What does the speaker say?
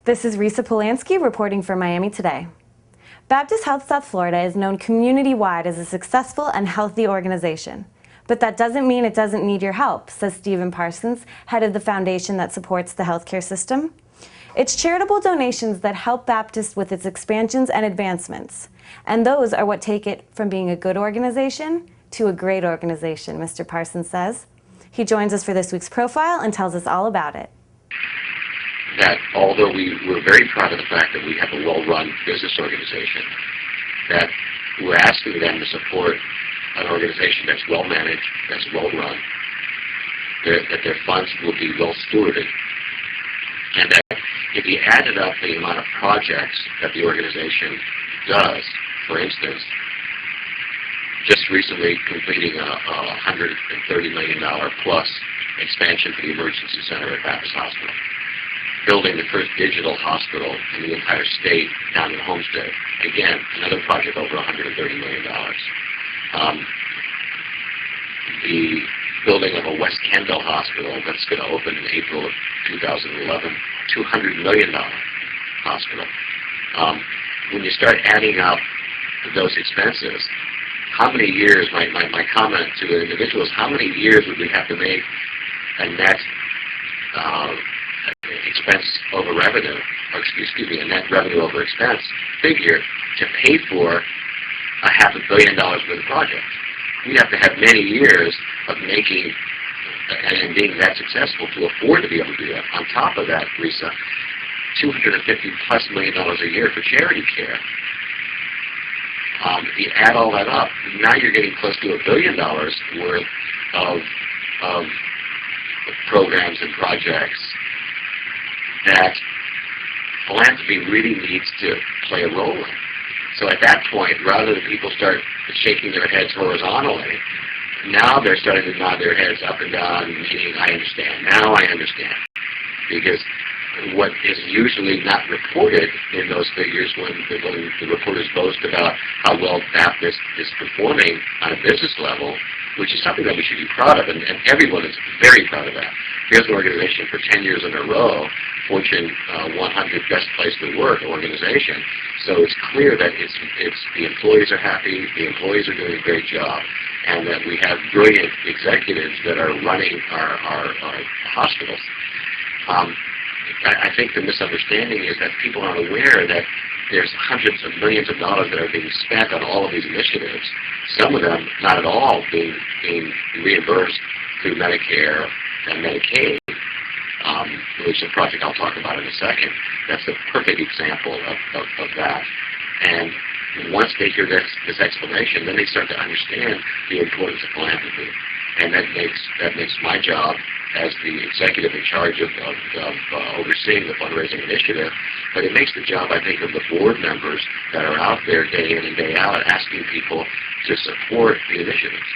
This is Risa Polanski reporting for Miami Today. Baptist Health South Florida is known community-wide as a successful and healthy organization. But that doesn't mean it doesn't need your help, says Stephen Parsons, head of the foundation that supports the healthcare system. It's charitable donations that help Baptist with its expansions and advancements. And those are what take it from being a good organization to a great organization, Mr. Parsons says. He joins us for this week's profile and tells us all about it. That although we're very proud of the fact that we have a well-run business organization, that we're asking them to support an organization that's well-managed, that's well-run, that their funds will be well-stewarded, and that if you added up the amount of projects that the organization does, for instance, just recently completing a $130 million plus expansion for the emergency center at Baptist Hospital, building the first digital hospital in the entire state down in Homestead. Again, another project over $130 million. The building of a West Kendall hospital that's going to open in April of 2011, $200 million hospital. When you start adding up those expenses, how many years, my comment to the individual is, how many years would we have to make a net expense over revenue, or excuse me, a net revenue over expense figure to pay for a $500 million worth of project? We have to have many years of making and being that successful to afford to be able to do that. On top of that, Risa, $250+ million a year for charity care. If you add all that up, now you're getting close to $1 billion worth of programs and projects that philanthropy really needs to play a role in. So at that point, rather than people start shaking their heads horizontally, now they're starting to nod their heads up and down, meaning, I understand. Now I understand. Because what is usually not reported in those figures when the reporters boast about how well Baptist is performing on a business level, which is something that we should be proud of, and everyone is very proud of that. Here's an organization for 10 years in a row, Fortune 100 Best Place to Work organization. So it's clear that it's the employees are happy, the employees are doing a great job, and that we have brilliant executives that are running our hospitals. I think the misunderstanding is that people aren't aware that there's hundreds of millions of dollars that are being spent on all of these initiatives, some of them not at all being reimbursed through Medicare and Medicaid, which is a project I'll talk about in a second. That's a perfect example of that. And once they hear this explanation, then they start to understand the importance of philanthropy. And that makes my job as the executive in charge of overseeing the fundraising initiative, but it makes the job, I think, of the board members that are out there day in and day out asking people to support the initiatives.